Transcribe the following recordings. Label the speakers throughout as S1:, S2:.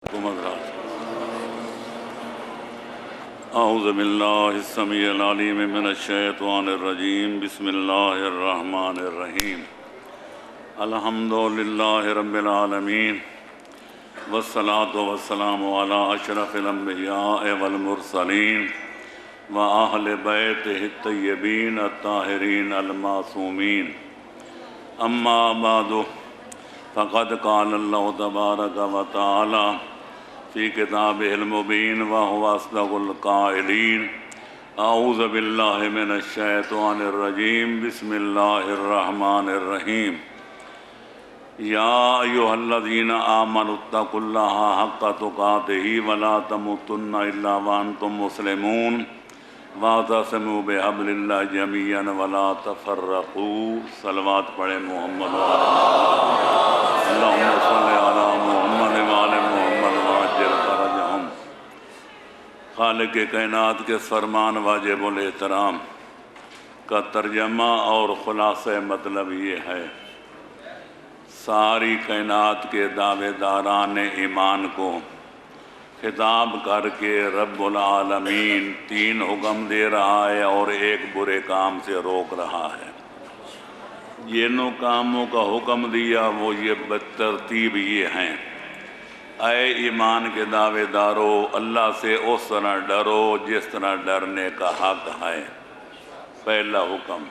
S1: اعوذ باللہ السمیع العلیم من الشیطان الرجیم بسم اللہ الرحمن الرحیم الحمد للہ رب العالمین والصلاة والسلام علی اشرف الانبیاء والمرسلین واہل بیتہ الطیبین الطاہرین المعصومین اما بعد فقد قال اللہ تبارک و تعالی فی کتابہ المبین وہو اصدق القائلین اعوذ باللہ من الشیطان الرجیم بسم اللہ الرحمن الرحیم یا ایہا الذین آمنوا اتقوا اللہ حق تقاتہ ولا تموتن الا وانتم مسلمون واعتصموا بحبل اللہ جميعا ولا تفرقوا۔ صلوات پڑھیں محمد اللہم صلی علی محمد وآل محمد وعجل فرجہم۔ خالق کائنات کے فرمان واجب الاحترام کا ترجمہ اور خلاصہ مطلب یہ ہے، ساری کائنات کے دعوے داران ایمان کو خطاب کر کے رب العالمین 3 حکم دے رہا ہے اور ایک برے کام سے روک رہا ہے۔ جنوں کاموں کا حکم دیا وہ یہ بالترتیب یہ ہیں: اے ایمان کے دعوے دارو، اللہ سے اس طرح ڈرو جس طرح ڈرنے کا حق ہے، پہلا حکم۔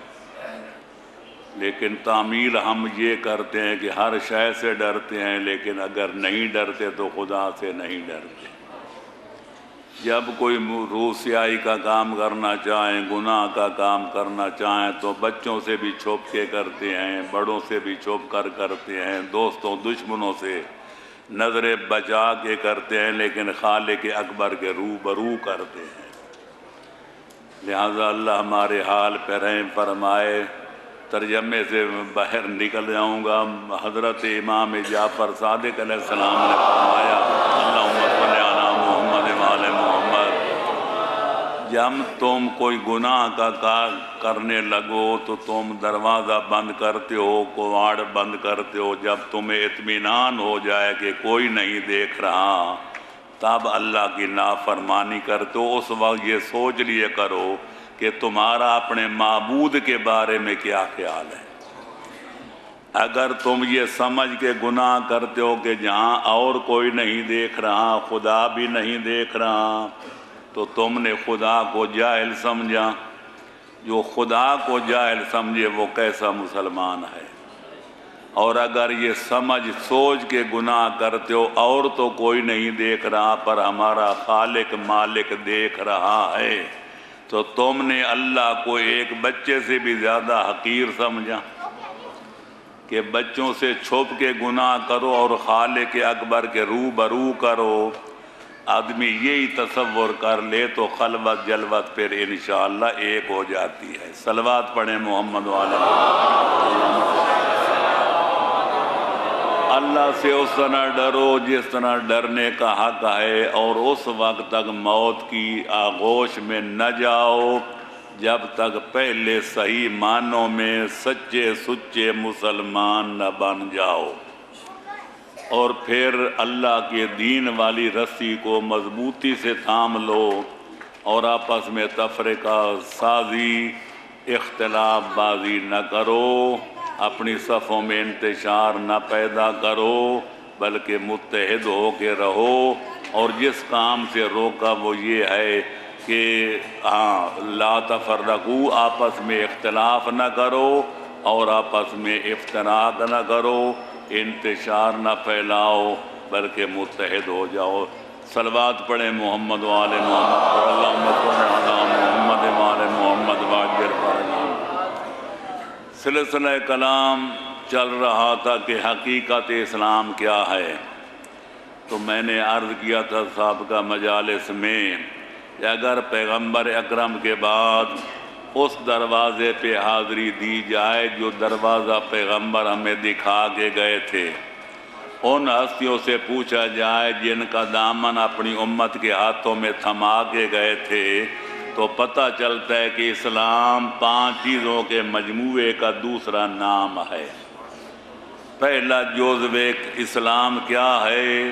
S1: لیکن تعمیل ہم یہ کرتے ہیں کہ ہر شے سے ڈرتے ہیں، لیکن اگر نہیں ڈرتے تو خدا سے نہیں ڈرتے۔ جب کوئی روسیائی کا کام کرنا چاہیں، گناہ کا کام کرنا چاہیں تو بچوں سے بھی چھپ کے کرتے ہیں، بڑوں سے بھی چھپ کر کرتے ہیں، دوستوں دشمنوں سے نظریں بچا کے کرتے ہیں، لیکن خالق اکبر کے روبرو کرتے ہیں۔ لہذا اللہ ہمارے حال پہ رحم فرمائے۔ ترجمے سے باہر نکل جاؤں گا۔ حضرت امام جعفر صادق علیہ السلام نے فرمایا اللہم صلی علی محمد وآل محمد، جب تم کوئی گناہ کا کار کرنے لگو تو تم دروازہ بند کرتے ہو، کواڑ بند کرتے ہو۔ جب تمہیں اطمینان ہو جائے کہ کوئی نہیں دیکھ رہا تب اللہ کی نافرمانی کرتے ہو۔ اس وقت یہ سوچ لیے کرو کہ تمہارا اپنے معبود کے بارے میں کیا خیال ہے۔ اگر تم یہ سمجھ کے گناہ کرتے ہو کہ جہاں اور کوئی نہیں دیکھ رہا، خدا بھی نہیں دیکھ رہا، تو تم نے خدا کو جاہل سمجھا۔ جو خدا کو جاہل سمجھے وہ کیسا مسلمان ہے؟ اور اگر یہ سوچ کے گناہ کرتے ہو اور تو کوئی نہیں دیکھ رہا پر ہمارا خالق مالک دیکھ رہا ہے، تو تم نے اللہ کو ایک بچے سے بھی زیادہ حقیر سمجھا کہ بچوں سے چھپ کے گناہ کرو اور خالق اکبر کے روبرو کرو۔ آدمی یہی تصور کر لے تو خلوت جلوت پھر انشاءاللہ ایک ہو جاتی ہے۔ صلوات پڑھیں محمد وآل محمد۔ اللہ سے اس طرح ڈرو جس طرح ڈرنے کا حق ہے، اور اس وقت تک موت کی آغوش میں نہ جاؤ جب تک پہلے صحیح معنوں میں سچے سچے مسلمان نہ بن جاؤ، اور پھر اللہ کے دین والی رسی کو مضبوطی سے تھام لو، اور آپس میں تفرقہ سازی اختلاف بازی نہ کرو، اپنی صفوں میں انتشار نہ پیدا کرو، بلکہ متحد ہو کے رہو۔ اور جس کام سے روکا وہ یہ ہے کہ لا تفرقوا، آپس میں اختلاف نہ کرو اور آپس میں افتراق نہ کرو، انتشار نہ پھیلاؤ بلکہ متحد ہو جاؤ۔ صلوات پڑھیں محمد وآل محمد اللہم صلی علی محمد وآل محمد وعجل فرجہم۔ سلسلہ کلام چل رہا تھا کہ حقیقت اسلام کیا ہے، تو میں نے عرض کیا تھا سابقہ مجالس میں کہ اگر پیغمبر اکرم کے بعد اس دروازے پہ حاضری دی جائے جو دروازہ پیغمبر ہمیں دکھا کے گئے تھے، ان ہستیوں سے پوچھا جائے جن کا دامن اپنی امت کے ہاتھوں میں تھما کے گئے تھے، تو پتہ چلتا ہے کہ اسلام 5 چیزوں کے مجموعے کا دوسرا نام ہے۔ پہلا جزو اسلام کیا ہے؟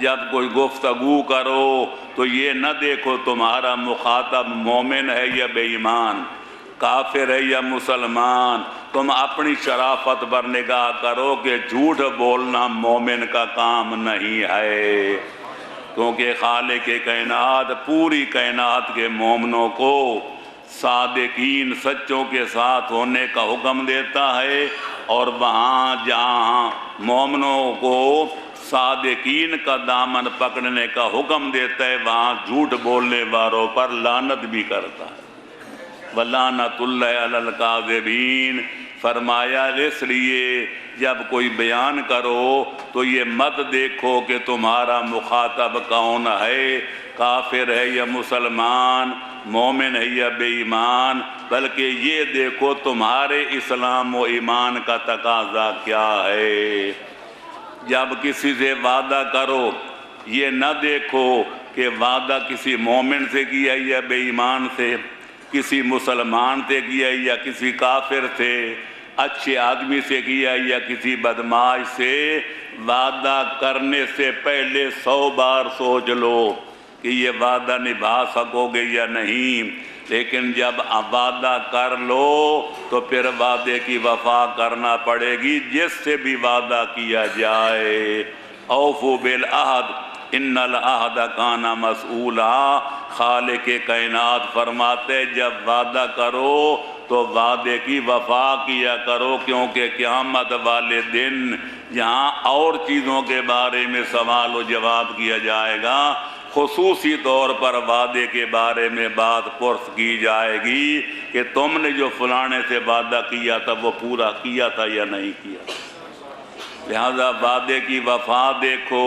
S1: جب کوئی گفتگو کرو تو یہ نہ دیکھو تمہارا مخاطب مومن ہے یا بے ایمان، کافر ہے یا مسلمان، تم اپنی شرافت پر نگاہ کرو کہ جھوٹ بولنا مومن کا کام نہیں ہے، کیونکہ خالق کائنات پوری کائنات کے مومنوں کو صادقین سچوں کے ساتھ ہونے کا حکم دیتا ہے، اور وہاں جہاں مومنوں کو صادقین کا دامن پکڑنے کا حکم دیتا ہے وہاں جھوٹ بولنے والوں پر لعنت بھی کرتا ہے۔ وَلَعْنَةُ اللَّهِ عَلَى الْكَاذِبِينَ، فرمایا اس لیے جب کوئی بیان کرو تو یہ مت دیکھو کہ تمہارا مخاطب کون ہے، کافر ہے یا مسلمان، مومن ہے یا بے ایمان، بلکہ یہ دیکھو تمہارے اسلام و ایمان کا تقاضا کیا ہے۔ جب کسی سے وعدہ کرو یہ نہ دیکھو کہ وعدہ کسی مومن سے کیا یا بے ایمان سے، کسی مسلمان سے کیا یا کسی کافر سے، اچھے آدمی سے کیا یا کسی بدمعاش سے۔ وعدہ کرنے سے پہلے 100 بار سوچ لو کہ یہ وعدہ نبھا سکو گے یا نہیں، لیکن جب وعدہ کر لو تو پھر وعدے کی وفا کرنا پڑے گی جس سے بھی وعدہ کیا جائے۔ اوفوا بالعہد ان العہد کان مسئولا، خالق کائنات فرماتے جب وعدہ کرو تو وعدے کی وفا کیا کرو، کیونکہ قیامت والے دن جہاں اور چیزوں کے بارے میں سوال و جواب کیا جائے گا، خصوصی طور پر وعدے کے بارے میں بات پرس کی جائے گی کہ تم نے جو فلانے سے وعدہ کیا تھا وہ پورا کیا تھا یا نہیں کیا۔ لہذا وعدے کی وفا دیکھو۔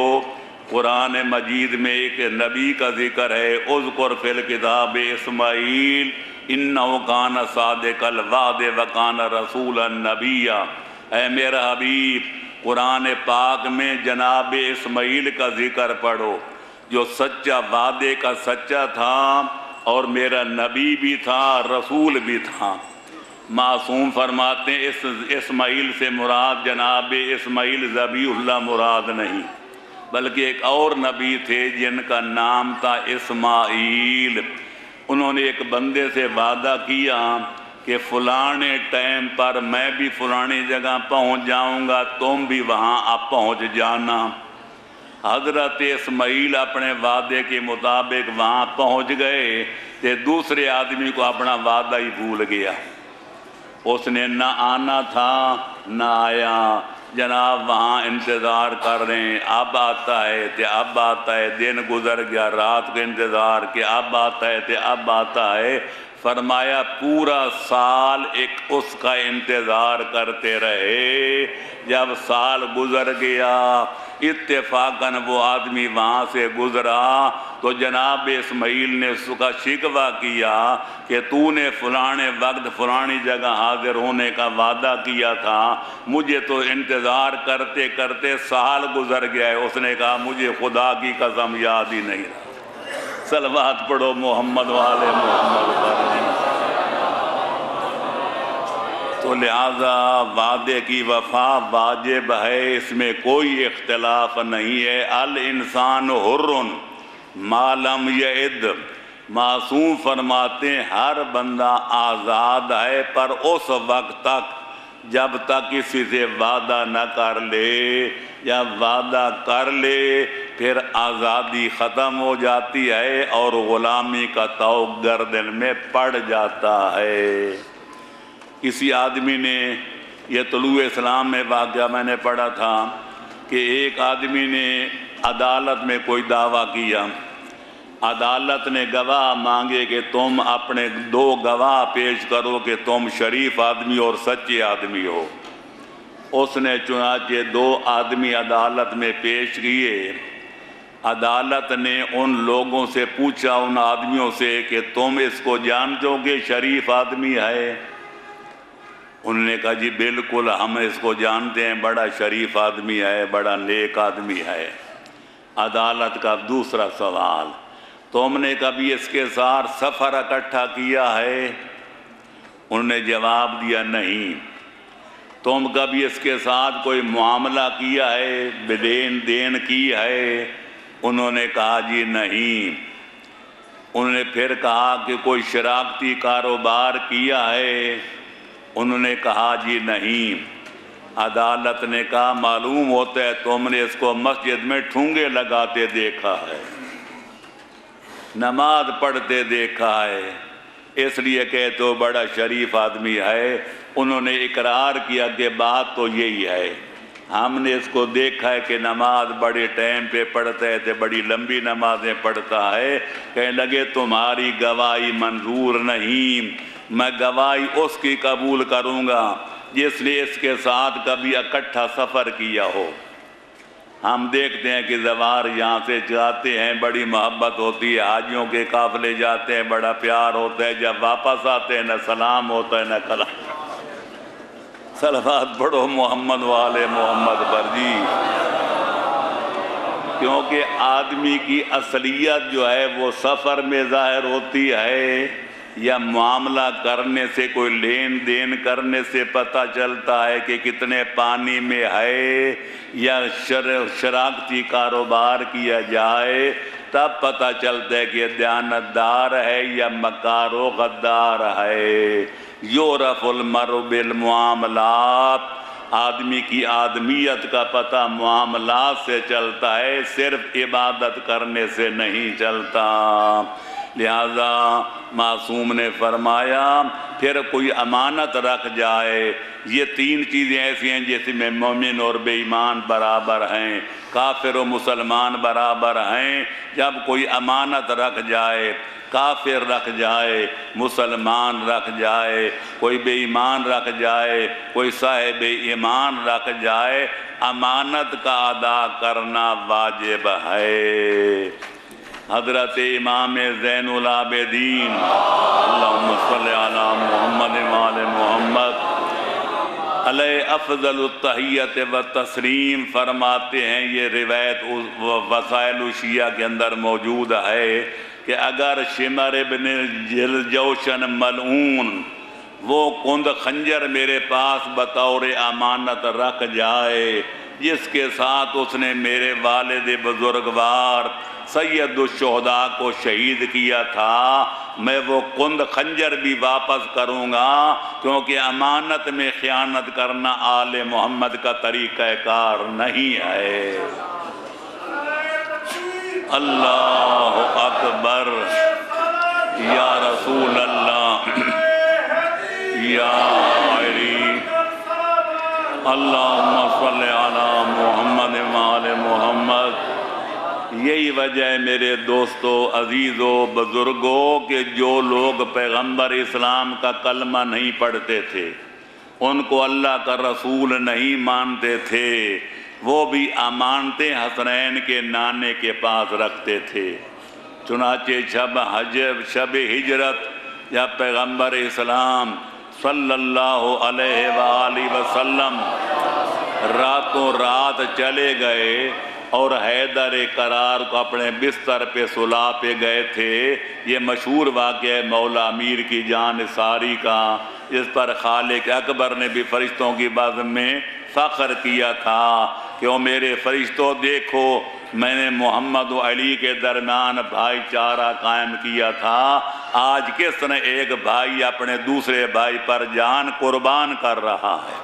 S1: قرآن مجید میں ایک نبی کا ذکر ہے، اذکر فی الکتاب اسماعیل انہ کان صادق الوعد وکان رسولا نبیا۔ اے میرا حبیب قرآن پاک میں جناب اسماعیل کا ذکر پڑھو جو سچا وعدے کا سچا تھا اور میرا نبی بھی تھا رسول بھی تھا۔ معصوم فرماتے ہیں اس اسماعیل سے مراد جناب اسماعیل ذبیح اللہ مراد نہیں، بلکہ ایک اور نبی تھے جن کا نام تھا اسماعیل۔ انہوں نے ایک بندے سے وعدہ کیا کہ فلانے ٹائم پر میں بھی فلانی جگہ پہنچ جاؤں گا، تم بھی وہاں آپ پہنچ جانا۔ حضرت اسماعیل اپنے وعدے کے مطابق وہاں پہنچ گئے کہ دوسرے آدمی کو اپنا وعدہ ہی بھول گیا، اس نے نہ آنا تھا نہ آیا۔ جناب وہاں انتظار کر رہے ہیں، اب آتا ہے کہ اب آتا ہے، دن گزر گیا، رات کا انتظار کہ اب آتا ہے کہ اب آتا ہے۔ فرمایا پورا سال ایک اس کا انتظار کرتے رہے۔ جب سال گزر گیا اتفاقاً وہ آدمی وہاں سے گزرا تو جناب اسماعیل نے اس کا شکوہ کیا کہ تو نے فلانے وقت فلانی جگہ حاضر ہونے کا وعدہ کیا تھا، مجھے تو انتظار کرتے کرتے سال گزر گیا ہے۔ اس نے کہا مجھے خدا کی قسم یاد ہی نہیں رہا۔ صلوات پڑھو محمد والے محمد پر۔ تو لہذا وعدے کی وفا واجب ہے، اس میں کوئی اختلاف نہیں ہے۔ الانسان حر ما لم یعد، معصوم فرماتے ہیں ہر بندہ آزاد ہے پر اس وقت تک جب تک کسی سے وعدہ نہ کر لے، یا وعدہ کر لے پھر آزادی ختم ہو جاتی ہے اور غلامی کا طوق گردن میں پڑ جاتا ہے۔ کسی آدمی نے، یہ طلوع اسلام میں واقعہ میں نے پڑھا تھا کہ ایک آدمی نے عدالت میں کوئی دعویٰ کیا، عدالت نے گواہ مانگے کہ تم اپنے 2 گواہ پیش کرو کہ تم شریف آدمی اور سچے آدمی ہو۔ اس نے چنانچہ 2 آدمی عدالت میں پیش کیے۔ عدالت نے ان لوگوں سے پوچھا، ان آدمیوں سے کہ تم اس کو جانتے ہو کہ شریف آدمی ہے؟ انہوں نے کہا جی بالکل ہم اس کو جانتے ہیں، بڑا شریف آدمی ہے، بڑا نیک آدمی ہے۔ عدالت کا دوسرا سوال، تم نے کبھی اس کے ساتھ سفر اکٹھا کیا ہے؟ انہوں نے جواب دیا نہیں۔ تم کبھی اس کے ساتھ کوئی معاملہ کیا ہے، دین کی ہے؟ انہوں نے کہا جی نہیں۔ انہوں نے پھر کہا کہ کوئی شراکتی کاروبار کیا ہے؟ انہوں نے کہا جی نہیں۔ عدالت نے کہا معلوم ہوتا ہے تم نے اس کو مسجد میں ٹھونگے لگاتے دیکھا ہے، نماز پڑھتے دیکھا ہے، اس لیے کہ تو بڑا شریف آدمی ہے۔ انہوں نے اقرار کیا کہ بات تو یہی ہے، ہم نے اس کو دیکھا ہے کہ نماز بڑے ٹائم پہ پڑھتا ہے، بڑی لمبی نمازیں پڑھتا ہے۔ کہنے لگے تمہاری گواہی منظور نہیں، میں گواہی اس کی قبول کروں گا جس نے اس کے ساتھ کبھی اکٹھا سفر کیا ہو۔ ہم دیکھتے ہیں کہ زوار یہاں سے جاتے ہیں، بڑی محبت ہوتی ہے، حاجیوں کے قافلے جاتے ہیں، بڑا پیار ہوتا ہے، جب واپس آتے ہیں نہ سلام ہوتا ہے نہ کلام۔ صلوات پڑھو محمد والے محمد پر جی، کیونکہ آدمی کی اصلیت جو ہے وہ سفر میں ظاہر ہوتی ہے یا معاملہ کرنے سے، کوئی لین دین کرنے سے پتہ چلتا ہے کہ کتنے پانی میں ہے، یا شراکتی کاروبار کیا جائے تب پتہ چلتا ہے کہ دیانتدار ہے یا مکار و غدار ہے۔ یعرف المرء بالمعاملات، آدمی کی آدمیت کا پتہ معاملات سے چلتا ہے، صرف عبادت کرنے سے نہیں چلتا۔ لہذا معصوم نے فرمایا پھر کوئی امانت رکھ جائے، یہ تین چیزیں ایسی ہیں جس میں مومن اور بے ایمان برابر ہیں، کافر و مسلمان برابر ہیں۔ جب کوئی امانت رکھ جائے، کافر رکھ جائے، مسلمان رکھ جائے، کوئی بے ایمان رکھ جائے، کوئی صاحب ایمان رکھ جائے، امانت کا ادا کرنا واجب ہے۔ حضرت امام زین العابدین اللہم صلی علی محمد وآل محمد علیہ افضل التحیت و تسلیم فرماتے ہیں، یہ روایت وسائل الشیعہ کے اندر موجود ہے کہ اگر شمر ابن جلجوشن ملعون وہ کند خنجر میرے پاس بطور امانت رکھ جائے جس کے ساتھ اس نے میرے والد بزرگوار سید الشہداء کو شہید کیا تھا، میں وہ کند خنجر بھی واپس کروں گا، کیونکہ امانت میں خیانت کرنا آل محمد کا طریقہ کار نہیں ہے۔ اللہ اکبر، یا رسول اللہ، یا علی، اللہم صلی علی محمد وآل محمد۔ یہی وجہ ہے میرے دوستو، عزیزو، بزرگوں کہ جو لوگ پیغمبر اسلام کا کلمہ نہیں پڑھتے تھے، ان کو اللہ کا رسول نہیں مانتے تھے، وہ بھی امانتیں حسنین کے نانے کے پاس رکھتے تھے۔ چنانچہ شب ہجرت جب پیغمبر اسلام صلی اللہ علیہ وآلہ وسلم راتوں رات چلے گئے اور حیدر قرار کو اپنے بستر پہ سلا پہ گئے تھے، یہ مشہور واقعہ ہے مولا امیر کی جان ساری کا، اس پر خالق اکبر نے بھی فرشتوں کی بزم میں فخر کیا تھا کہ او میرے فرشتوں دیکھو، میں نے محمد و علی کے درمیان بھائی چارہ قائم کیا تھا، آج کس طرح ایک بھائی اپنے دوسرے بھائی پر جان قربان کر رہا ہے۔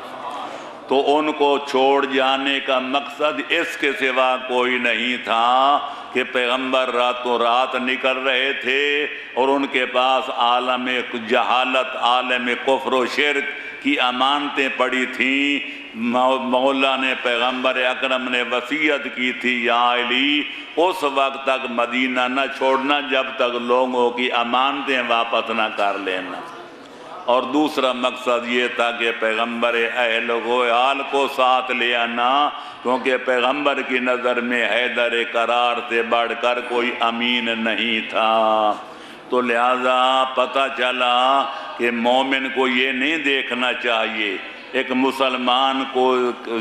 S1: تو ان کو چھوڑ جانے کا مقصد اس کے سوا کوئی نہیں تھا کہ پیغمبر راتوں رات نکل رہے تھے اور ان کے پاس عالم جہالت، عالم کفر و شرک کی امانتیں پڑی تھیں۔ مولا نے پیغمبر اکرم نے وصیت کی تھی، یا علی اس وقت تک مدینہ نہ چھوڑنا جب تک لوگوں کی امانتیں واپس نہ کر لینا۔ اور دوسرا مقصد یہ تھا کہ پیغمبر اہل و عیال کو ساتھ لے آنا، کیونکہ پیغمبر کی نظر میں حیدر قرار سے بڑھ کر کوئی امین نہیں تھا۔ تو لہذا پتہ چلا کہ مومن کو یہ نہیں دیکھنا چاہیے، ایک مسلمان کو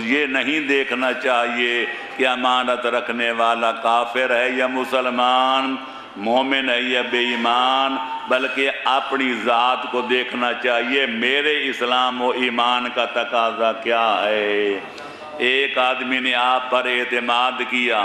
S1: یہ نہیں دیکھنا چاہیے کہ امانت رکھنے والا کافر ہے یا مسلمان، مومن ہے یا بے ایمان، بلکہ اپنی ذات کو دیکھنا چاہیے، میرے اسلام و ایمان کا تقاضا کیا ہے۔ ایک آدمی نے آپ پر اعتماد کیا،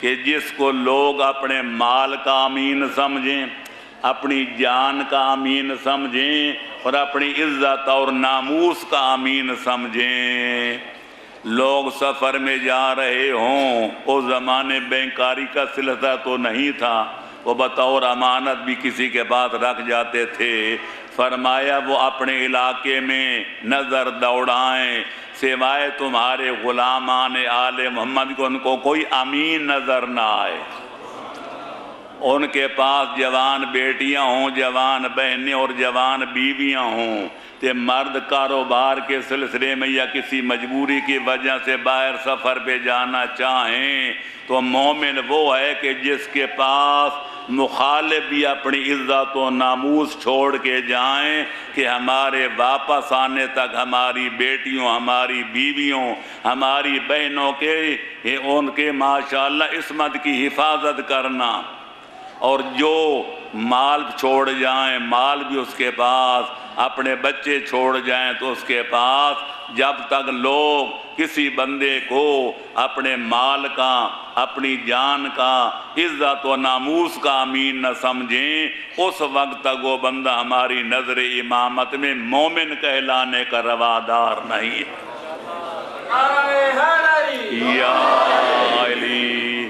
S1: کہ جس کو لوگ اپنے مال کا امین سمجھیں، اپنی جان کا امین سمجھیں اور اپنی عزت اور ناموس کا امین سمجھیں۔ لوگ سفر میں جا رہے ہوں، اس زمانے بینکاری کا سلسلہ تو نہیں تھا، وہ بطور امانت بھی کسی کے پاس رکھ جاتے تھے۔ فرمایا وہ اپنے علاقے میں نظر دوڑائیں، سوائے تمہارے غلامان آل محمد کو ان کو کوئی امین نظر نہ آئے۔ ان کے پاس جوان بیٹیاں ہوں، جوان بہنیں اور جوان بیویاں ہوں، کہ مرد کاروبار کے سلسلے میں یا کسی مجبوری کی وجہ سے باہر سفر پہ جانا چاہیں تو مومن وہ ہے کہ جس کے پاس مخالف بھی اپنی عزت و ناموس چھوڑ کے جائیں کہ ہمارے واپس آنے تک ہماری بیٹیوں، ہماری بیویوں، ہماری بہنوں کے ان کے ماشاءاللہ عصمت کی حفاظت کرنا۔ اور جو مال چھوڑ جائیں، مال بھی اس کے پاس، اپنے بچے چھوڑ جائیں تو اس کے پاس، جب تک لوگ کسی بندے کو اپنے مال کا، اپنی جان کا، عزت و ناموس کا امین نہ سمجھیں، اس وقت تک وہ بندہ ہماری نظر امامت میں مومن کہلانے کا روادار نہیں ہے۔ یا علی،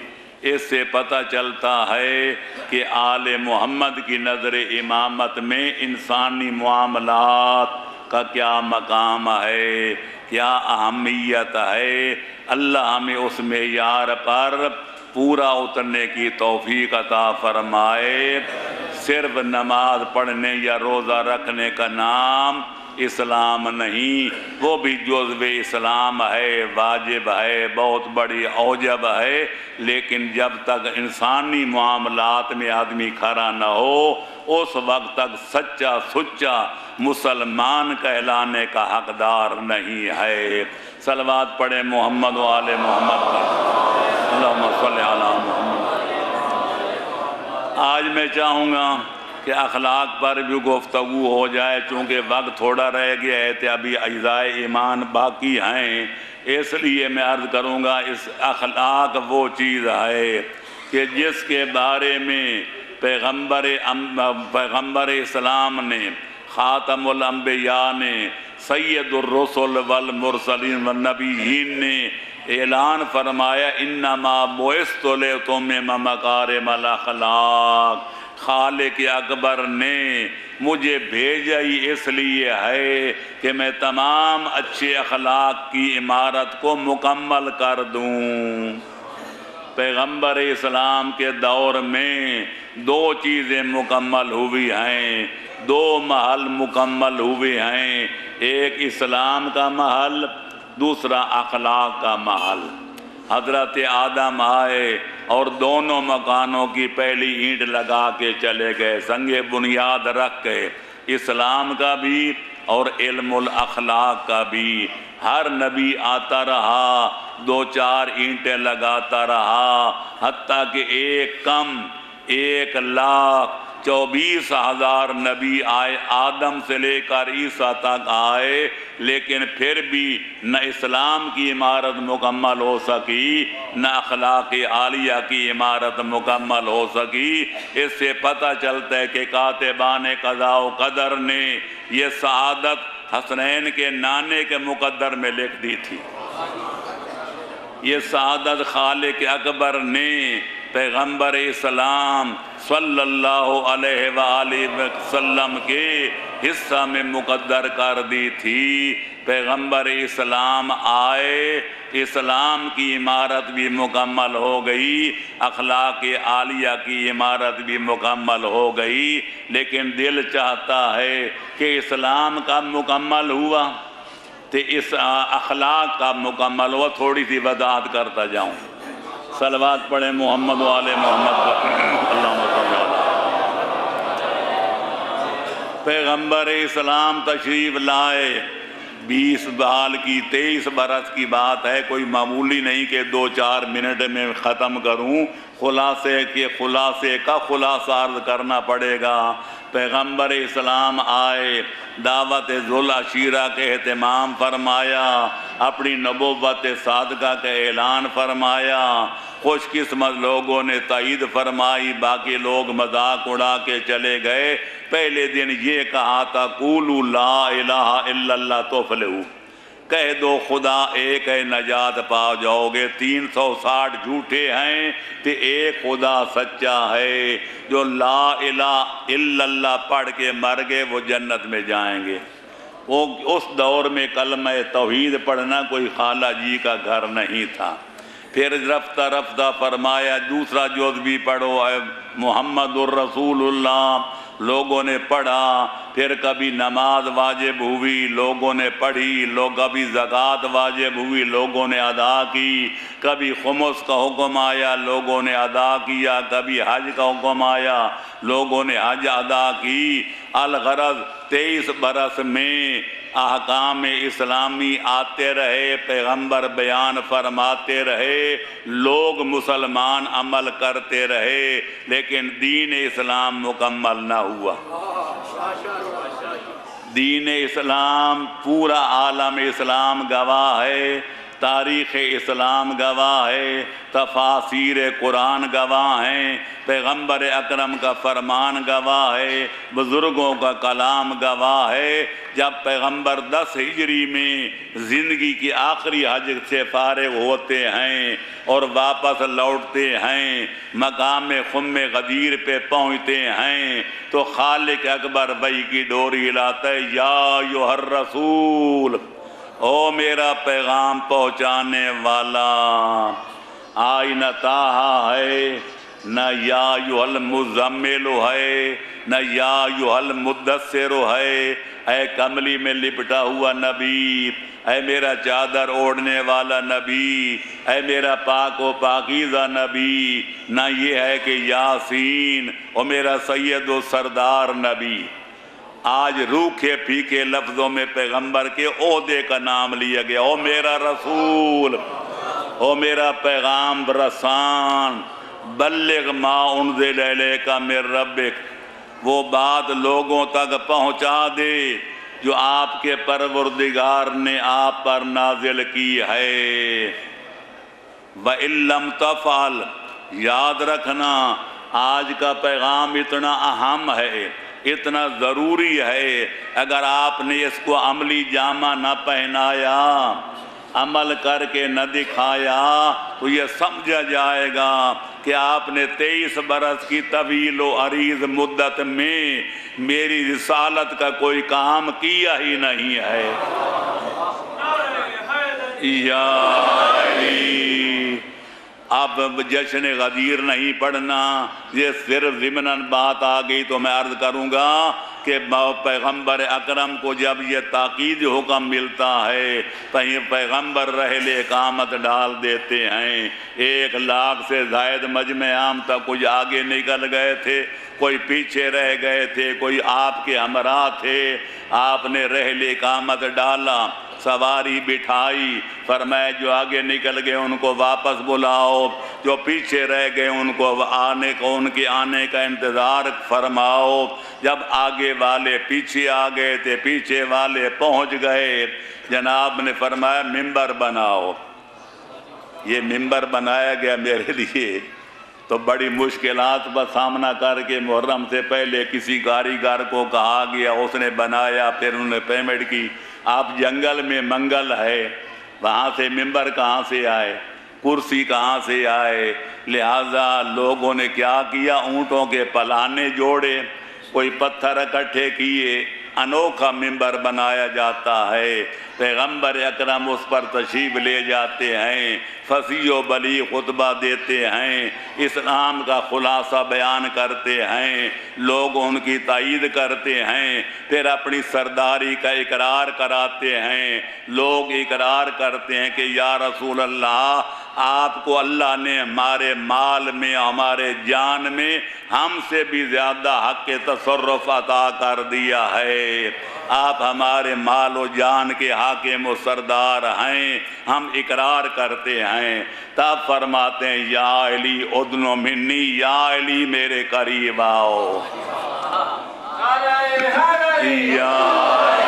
S1: اس سے پتہ چلتا ہے کہ آل محمد کی نظر امامت میں انسانی معاملات کا کیا مقام ہے، کیا اہمیت ہے۔ اللہ ہمیں اس معیار پر پورا اترنے کی توفیق عطا فرمائے۔ صرف نماز پڑھنے یا روزہ رکھنے کا نام اسلام نہیں، وہ بھی جزو اسلام ہے، واجب ہے، بہت بڑی اوجب ہے، لیکن جب تک انسانی معاملات میں آدمی کھڑا نہ ہو اس وقت تک سچا سچا مسلمان کہلانے کا حقدار نہیں ہے۔ صلوات پڑھیں محمد و آل محمد پر، اللہم صلی علی محمد۔ آج میں چاہوں گا کہ اخلاق پر بھی گفتگو ہو جائے، چونکہ وقت تھوڑا رہ گیا ہے تو ابھی اجزاء ایمان باقی ہیں، اس لیے میں عرض کروں گا اس اخلاق وہ چیز ہے کہ جس کے بارے میں پیغمبر اسلام نے، خاتم الانبیاء نے، سید الرسل والمرسلین والنبیین نے اعلان فرمایا انما بعثت لأتمم مکارم الاخلاق۔ خالق اکبر نے مجھے بھیجا ہی اس لیے ہے کہ میں تمام اچھے اخلاق کی عمارت کو مکمل کر دوں۔ پیغمبر اسلام کے دور میں دو چیزیں مکمل ہوئی ہیں، دو محل مکمل ہوئے ہیں، ایک اسلام کا محل، دوسرا اخلاق کا محل۔ حضرت آدم آئے اور دونوں مکانوں کی پہلی اینٹ لگا کے چلے گئے، سنگ بنیاد رکھ کے، اسلام کا بھی اور علم الاخلاق کا بھی۔ ہر نبی آتا رہا، دو چار اینٹیں لگاتا رہا، حتیٰ کہ 1,24,000 نبی آئے، آدم سے لے کر عیسیٰ تک آئے، لیکن پھر بھی نہ اسلام کی عمارت مکمل ہو سکی، نہ اخلاق عالیہ کی عمارت مکمل ہو سکی۔ اس سے پتہ چلتا ہے کہ کاتبان قضاء و قدر نے یہ سعادت حسنین کے نانے کے مقدر میں لکھ دی تھی۔ یہ سعادت خالق اکبر نے پیغمبر اسلام صلی اللہ علیہ وآلہ وسلم کے حصہ میں مقدر کر دی تھی۔ پیغمبر اسلام آئے، اسلام کی عمارت بھی مکمل ہو گئی، اخلاق عالیہ کی عمارت بھی مکمل ہو گئی، لیکن دل چاہتا ہے کہ اسلام کا مکمل ہوا تو اس اخلاق کا مکمل ہوا۔ تھوڑی سی وضاحت کرتا جاؤں، صلوات پڑھیں محمد و آل محمد پر، اللہم صلی علی۔ پیغمبر اسلام تشریف لائے، 20 سال کی 23 برس کی بات ہے، کوئی معمولی نہیں کہ 2-4 منٹ میں ختم کروں، خلاصے کا خلاصہ عرض کرنا پڑے گا۔ پیغمبر اسلام آئے، دعوت ذوالعشیرہ کے اہتمام فرمایا، اپنی نبوت صادقہ کا اعلان فرمایا، خوش قسمت لوگوں نے تائید فرمائی، باقی لوگ مذاق اڑا کے چلے گئے۔ پہلے دن یہ کہا تھا قولوا لا الہ الا اللہ تفلحوا، کہہ دو خدا ایک ہے نجات پا جاؤ گے۔ 360 جھوٹے ہیں تو ایک خدا سچا ہے، جو لا الہ الا اللہ پڑھ کے مر گئے وہ جنت میں جائیں گے۔ وہ اس دور میں کلمہ توحید پڑھنا کوئی خالہ جی کا گھر نہیں تھا۔ پھر رفتہ رفتہ فرمایا دوسرا جز بھی پڑھو، اے محمد الرسول اللہ، لوگوں نے پڑھا۔ پھر کبھی نماز واجب ہوئی، لوگوں نے پڑھی، کبھی زکوٰۃ واجب ہوئی، لوگوں نے ادا کی، کبھی خمس کا حکم آیا، لوگوں نے ادا کیا، کبھی حج کا حکم آیا، لوگوں نے حج ادا کی۔ الغرض 23 برس میں احکام اسلامی آتے رہے، پیغمبر بیان فرماتے رہے، لوگ مسلمان عمل کرتے رہے، لیکن دین اسلام مکمل نہ ہوا۔ دین اسلام، پورا عالم اسلام گواہ ہے، تاریخ اسلام گواہ ہے، تفاسیر قرآن گواہ ہیں، پیغمبر اکرم کا فرمان گواہ ہے، بزرگوں کا کلام گواہ ہے۔ جب پیغمبر 10 ہجری میں زندگی کی آخری حج سے فارغ ہوتے ہیں اور واپس لوٹتے ہیں، مقام خم غدیر پہ پہنچتے ہیں تو خالق اکبر وحی کی ڈوری لاتا ہے، یا ایھا الرسول، او میرا پیغام پہنچانے والا۔ آئی نہ تاہا ہے، نہ یا ایھا المزمل ہے، نہ یا ایھا المدثر ہے۔ اے کملی میں لپٹا ہوا نبی، اے میرا چادر اوڑھنے والا نبی، اے میرا پاک و پاکیزہ نبی، نہ یہ ہے کہ یاسین، او میرا سید و سردار نبی۔ آج روکھے پھیکے لفظوں میں پیغمبر کے عہدے کا نام لیا گیا، او میرا رسول، او میرا پیغام رسان، بلغ ما انزل الیک من ربک، وہ بات لوگوں تک پہنچا دے جو آپ کے پروردگار نے آپ پر نازل کی ہے۔ وَإِن لَّمْ تَفْعَلْ، یاد رکھنا آج کا پیغام اتنا اہم ہے، اتنا ضروری ہے، اگر آپ نے اس کو عملی جامہ نہ پہنایا، عمل کر کے نہ دکھایا تو یہ سمجھا جائے گا کہ آپ نے 23 برس کی طویل و عریض مدت میں میری رسالت کا کوئی کام کیا ہی نہیں ہے۔ یا علی، اب جشن غدیر نہیں پڑھنا، یہ صرف ضمناً بات آ گئی تو میں عرض کروں گا کہ پیغمبر اکرم کو جب یہ تاکید حکم ملتا ہے پیغمبر رحل اقامت ڈال دیتے ہیں۔ 1 لاکھ سے زائد مجمع عام تک، کچھ آگے نکل گئے تھے، کوئی پیچھے رہ گئے تھے، کوئی آپ کے ہمراہ تھے۔ آپ نے رحل اقامت ڈالا، سواری بٹھائی، فرمایا جو آگے نکل گئے ان کو واپس بلاؤ، جو پیچھے رہ گئے ان کے آنے کا انتظار فرماؤ۔ جب آگے والے پیچھے آ گئے تھے، پیچھے والے پہنچ گئے، جناب نے فرمایا ممبر بناؤ۔ یہ ممبر بنایا گیا میرے لیے تو بڑی مشکلات کا سامنا کر کے محرم سے پہلے کسی کاریگر کو کہا گیا، اس نے بنایا، پھر انہوں نے پیمنٹ کی۔ آپ جنگل میں منگل ہے، وہاں سے ممبر کہاں سے آئے، کرسی کہاں سے آئے؟ لہٰذا لوگوں نے کیا کیا، اونٹوں کے پلانے جوڑے، کوئی پتھر اکٹھے کیے، انوکھا ممبر بنایا جاتا ہے۔ پیغمبر اکرم اس پر تشریف لے جاتے ہیں، فصیح و بلیغ خطبہ دیتے ہیں، اسلام کا خلاصہ بیان کرتے ہیں، لوگ ان کی تائید کرتے ہیں، پھر اپنی سرداری کا اقرار کراتے ہیں۔ لوگ اقرار کرتے ہیں کہ یا رسول اللہ، آپ کو اللہ نے ہمارے مال میں، ہمارے جان میں ہم سے بھی زیادہ حق تصرف عطا کر دیا ہے، آپ ہمارے مال و جان کے حاکم و سردار ہیں، ہم اقرار کرتے ہیں۔ تب فرماتے ہیں یا علی ادنو منی، یا علی میرے قریب آؤ، یا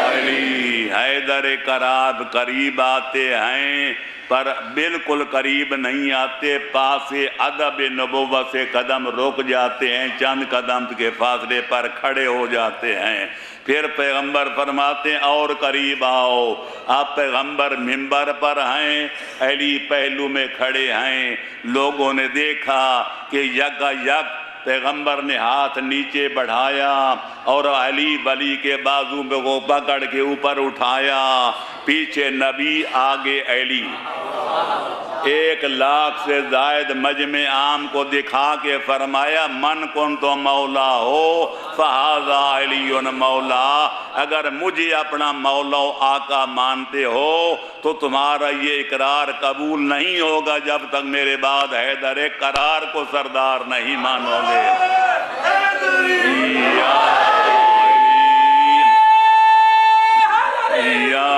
S1: علی حیدر کراب قریب آتے ہیں۔ پر بالکل قریب نہیں آتے، پاس ادب نبوت سے قدم رک جاتے ہیں، چند قدم کے فاصلے پر کھڑے ہو جاتے ہیں۔ پھر پیغمبر فرماتے ہیں اور قریب آؤ۔ آپ پیغمبر منبر پر ہیں، علی پہلو میں کھڑے ہیں، لوگوں نے دیکھا کہ یکا یک پیغمبر نے ہاتھ نیچے بڑھایا اور علی ولی کے بازو میں وہ پکڑ کے اوپر اٹھایا، پیچھے نبی آگے علی، 1,00,000 سے زائد مجمع عام کو دکھا کے فرمایا من کن تو مولا ہو فہذا علی مولا، اگر مجھے اپنا مولا و آقا مانتے ہو تو تمہارا یہ اقرار قبول نہیں ہوگا جب تک میرے بعد حیدر قرار کو سردار نہیں مانو گے۔ یا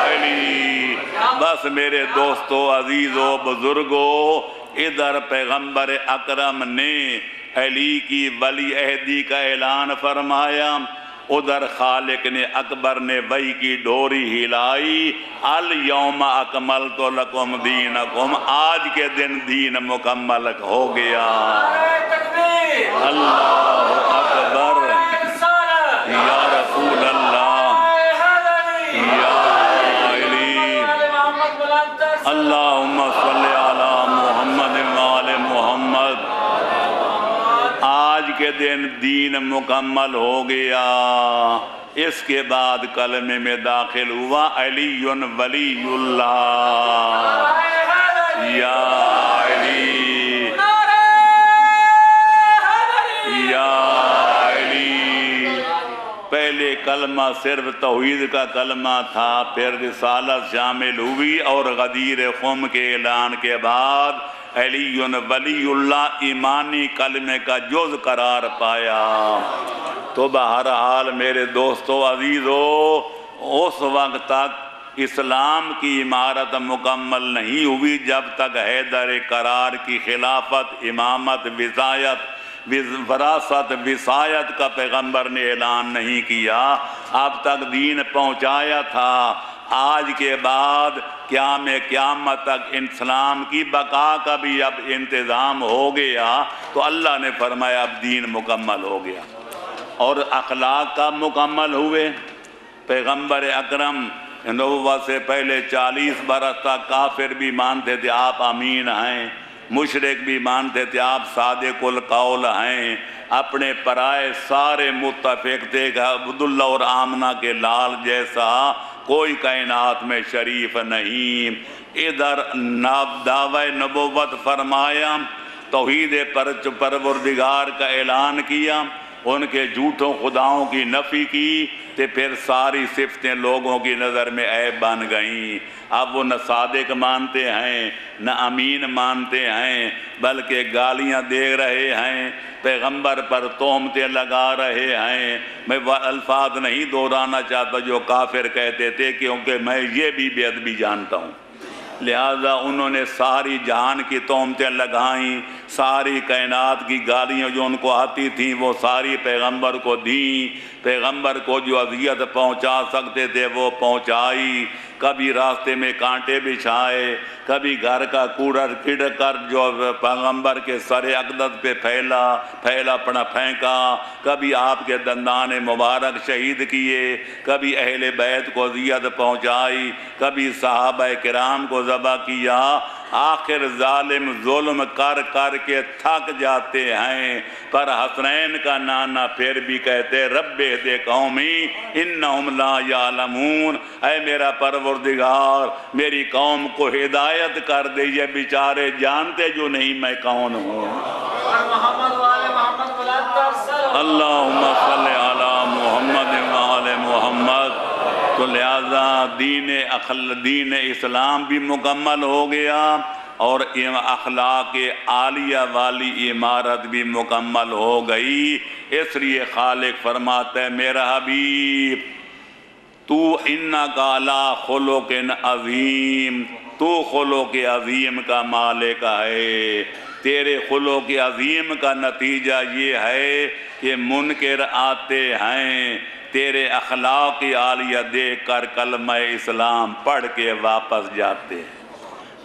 S1: علی، بس میرے دوستو عزیزو بزرگو، ادھر پیغمبر اکرم نے علی کی ولی عہدی کا اعلان فرمایا، ادھر خالق نے اکبر نے وحی کی ڈوری ہلائی، الیوم اکملت لکم دینکم، آج کے دن دین مکمل ہو گیا۔ اللہ اکبر، یا رسول اللہ، یا علی، اللہم صلی علی محمد وآل محمد۔ آج کے دن دین مکمل ہو گیا۔ اس کے بعد کلمے میں داخل ہوا علی ولی اللہ، یا علی، یا علی۔ پہلے کلمہ صرف توحید کا کلمہ تھا، پھر رسالت شامل ہوئی اور غدیر خم کے اعلان کے بعد علی ولی اللہ ایمانی کلمے کا جز قرار پایا۔ تو بہرحال میرے دوستو عزیزو، اس وقت تک اسلام کی عمارت مکمل نہیں ہوئی جب تک حیدر قرار کی خلافت، امامت، وراثت، وصایت کا پیغمبر نے اعلان نہیں کیا۔ اب تک دین پہنچایا تھا، آج کے بعد قیامت تک اسلام کی بقا کا بھی اب انتظام ہو گیا، تو اللہ نے فرمایا اب دین مکمل ہو گیا اور اخلاق کا مکمل ہوئے۔ پیغمبر اکرم نبوت سے پہلے 40 برس تک کافر بھی مانتے تھے آپ امین ہیں، مشرک بھی مانتے تھے آپ صادق القول ہیں، اپنے پرائے سارے متفق تھے کہ عبداللہ اور آمنہ کے لال جیسا کوئی کائنات میں شریف نہیں۔ ادھر دعوی نبوت فرمایا، توحید پروردگار کا اعلان کیا، ان کے جھوٹوں خداؤں کی نفی کی، تو پھر ساری صفتیں لوگوں کی نظر میں عیب بن گئیں۔ اب وہ نہ صادق مانتے ہیں نہ امین مانتے ہیں، بلکہ گالیاں دے رہے ہیں، پیغمبر پر تہمتیں لگا رہے ہیں۔ میں وہ الفاظ نہیں دہرانا چاہتا جو کافر کہتے تھے، کیونکہ میں یہ بھی بے ادبی جانتا ہوں، لہذا انہوں نے ساری جہان کی تہمتیں لگائیں، ساری کائنات کی گالیاں جو ان کو آتی تھیں وہ ساری پیغمبر کو دیں، پیغمبر کو جو اذیت پہنچا سکتے تھے وہ پہنچائی، کبھی راستے میں کانٹے بچھائے، کبھی گھر کا کوڑا کھڑ کر جو پیغمبر کے سر اقدس پہ پھیلا پڑا پھینکا، کبھی آپ کے دندان مبارک شہید کیے، کبھی اہل بیت کو اذیت پہنچائی، کبھی صحابہ کرام کو ذبح کیا۔ آخر ظالم ظلم کر کر کے تھک جاتے ہیں، پر حسنین کا نانا پھر بھی کہتے رب اہد قومی انہم لا یعلمون، اے میرا پروردگار میری قوم کو ہدایت کر دے، یہ بیچارے جانتے جو نہیں میں کون ہوں۔ اللہم صلی علی محمد وآل محمد۔ تو لہذا دین اسلام بھی مکمل ہو گیا اور اخلاق عالیہ والی عمارت بھی مکمل ہو گئی۔ اس لیے خالق فرماتا ہے میرا حبیب تو انک علی خلق عظیم، تو خلق عظیم کا مالک ہے۔ تیرے خلق عظیم کا نتیجہ یہ ہے کہ منکر آتے ہیں، تیرے اخلاق عالیہ دیکھ کر کلمہ اسلام پڑھ کے واپس جاتے ہیں۔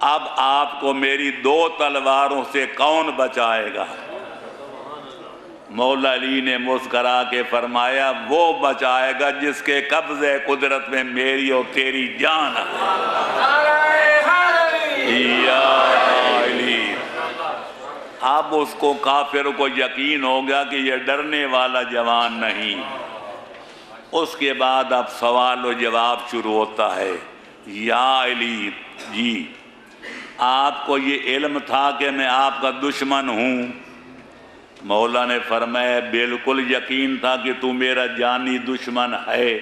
S1: اب آپ کو میری 2 تلواروں سے کون بچائے گا؟ مولا علی نے مسکرا کے فرمایا وہ بچائے گا جس کے قبضے قدرت میں میری اور تیری جان ہے۔ یا علی، اب اس کو کافر کو یقین ہو گیا کہ یہ ڈرنے والا جوان نہیں۔ اس کے بعد اب سوال و جواب شروع ہوتا ہے۔ یا علی جی، آپ کو یہ علم تھا کہ میں آپ کا دشمن ہوں؟ مولا نے فرمایا بالکل یقین تھا کہ تو میرا جانی دشمن ہے۔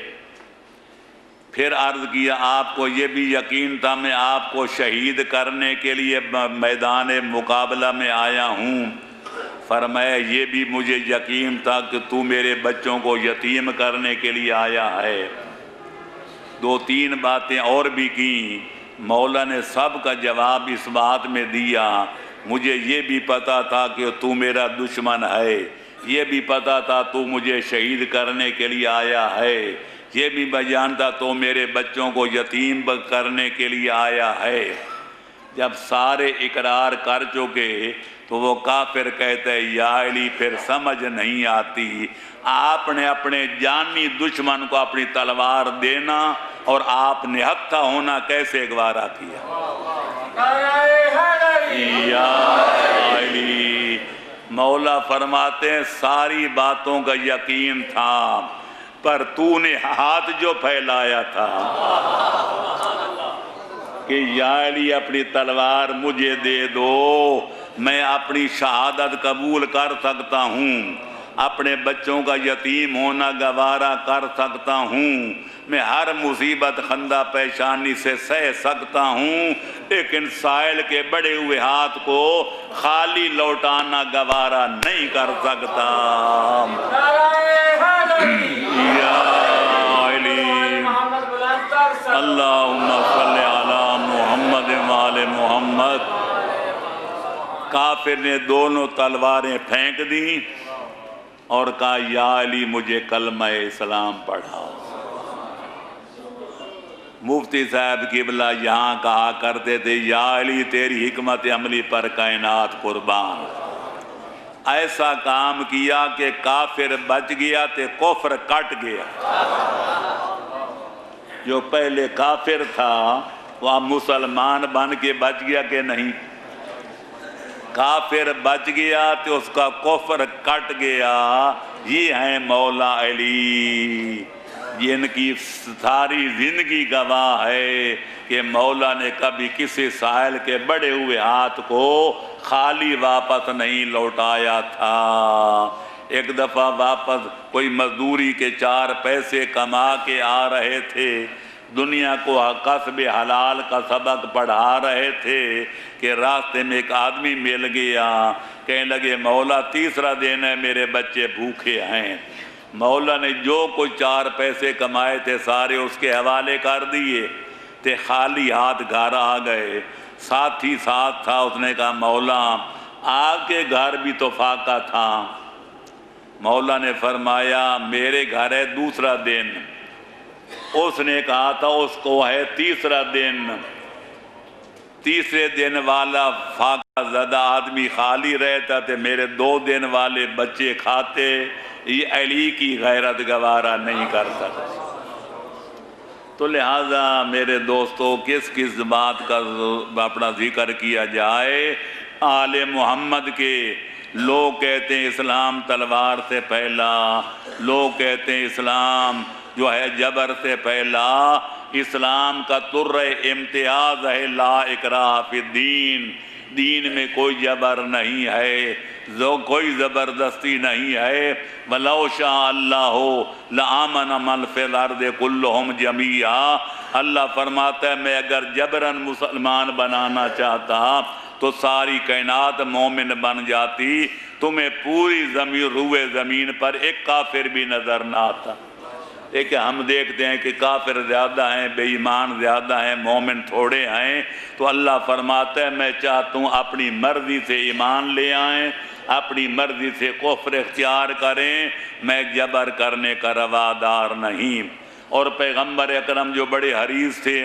S1: پھر عرض کیا آپ کو یہ بھی یقین تھا میں آپ کو شہید کرنے کے لیے میدان مقابلہ میں آیا ہوں؟ فرمایا یہ بھی مجھے یقین تھا کہ تو میرے بچوں کو یتیم کرنے کے لیے آیا ہے۔ 2-3 باتیں اور بھی کیں۔ مولا نے سب کا جواب اس بات میں دیا، مجھے یہ بھی پتا تھا کہ تو میرا دشمن ہے، یہ بھی پتا تھا تو مجھے شہید کرنے کے لیے آیا ہے، یہ بھی میں جانتا تو میرے بچوں کو یتیم کرنے کے لیے آیا ہے۔ جب سارے اقرار کر چکے تو وہ کافر کہتے ہیں یا علی پھر سمجھ نہیں آتی، آپ نے اپنے جانی دشمن کو اپنی تلوار دینا اور آپ نہتھا ہونا کیسے گوارا کیا؟ یا علی، مولا فرماتے ہیں ساری باتوں کا یقین تھا، پر تو نے ہاتھ جو پھیلایا تھا کہ یا علی اپنی تلوار مجھے دے دو، میں اپنی شہادت قبول کر سکتا ہوں، اپنے بچوں کا یتیم ہونا گوارا کر سکتا ہوں، میں ہر مصیبت خندہ پیشانی سے سہ سکتا ہوں، لیکن سائل کے بڑے ہوئے ہاتھ کو خالی لوٹانا گوارا نہیں کر سکتا۔ یا علی اللہم صلی علی محمد وآل محمد۔ کافر نے دونوں تلواریں پھینک دیں اور کہا یا علی مجھے کلمہ اسلام پڑھاؤ۔ مفتی صاحب قبلہ یہاں کہا کرتے تھے یا علی تیری حکمت عملی پر کائنات قربان، ایسا کام کیا کہ کافر بچ گیا تے کفر کٹ گیا۔ جو پہلے کافر تھا وہ مسلمان بن کے بچ گیا کہ نہیں؟ کافر بچ گیا تو اس کا کفر کٹ گیا۔ یہ ہیں مولا علی، جن کی ساری زندگی گواہ ہے کہ مولا نے کبھی کسی سائل کے بڑے ہوئے ہاتھ کو خالی واپس نہیں لوٹایا تھا۔ ایک دفعہ واپس کوئی مزدوری کے 4 پیسے کما کے آ رہے تھے، دنیا کو کسب حلال کا سبق پڑھا رہے تھے کہ راستے میں ایک آدمی مل گیا، کہنے لگے مولا تیسرا دن ہے میرے بچے بھوکے ہیں۔ مولا نے جو کچھ 4 پیسے کمائے تھے سارے اس کے حوالے کر دیے تے خالی ہاتھ گھر آ گئے۔ ساتھی ساتھ تھا، اس نے کہا مولا آپ کے گھر بھی تو فاقہ تھا۔ مولا نے فرمایا میرے گھر ہے دوسرا دن، اس نے کہا تھا اس کو ہے تیسرا دن۔ تیسرے دن والا فاقہ زدہ آدمی خالی رہتا تھے، میرے 2 دن والے بچے کھاتے، یہ علی کی غیرت گوارا نہیں کر سکتے۔ تو لہٰذا میرے دوستو کس بات کا اپنا ذکر کیا جائے؟ آل محمد کے لوگ کہتے ہیں اسلام تلوار سے پھیلا، لوگ کہتے ہیں اسلام جو ہے جبر سے پھیلا۔ اسلام کا تر امتیاز ہے لا اکراہ فی الدین، دین میں کوئی جبر نہیں ہے، کوئی زبردستی نہیں ہے۔ وَلَوْ شَاءَ اللَّهُ لَآمَنَ مَنْ فِي الْأَرْضِ كُلُّهُمْ جَمِيعًا۔ اللہ فرماتا ہے میں اگر جبراً مسلمان بنانا چاہتا تو ساری کائنات مومن بن جاتی، تمہیں پوری زمین روئے زمین پر ایک کافر بھی نظر نہ آتا۔ لیکن ہم دیکھتے ہیں کہ کافر زیادہ ہیں، بے ایمان زیادہ ہیں، مومن تھوڑے ہیں، تو اللہ فرماتا ہے میں چاہتا ہوں اپنی مرضی سے ایمان لے آئیں، اپنی مرضی سے کفر اختیار کریں، میں جبر کرنے کا روادار نہیں۔ اور پیغمبر اکرم جو بڑے حریص تھے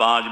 S1: 5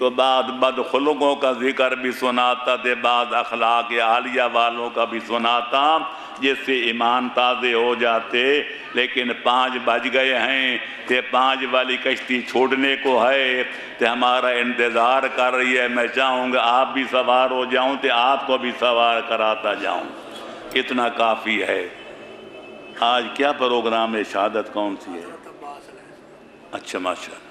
S1: تو بعض بدخلقوں کا ذکر بھی سناتا تھے، بعض اخلاق عالیہ والوں کا بھی سناتا، جس سے ایمان تازے ہو جاتے۔ لیکن 5 بج گئے ہیں، تے 5 والی کشتی چھوڑنے کو ہے، تے ہمارا انتظار کر رہی ہے۔ میں چاہوں گا آپ بھی سوار ہو جاؤں، تے آپ کو بھی سوار کراتا جاؤں، اتنا کافی ہے۔ آج کیا پروگرام ہے؟ شہادت کون سی ہے؟ اچھا ماشاءاللہ۔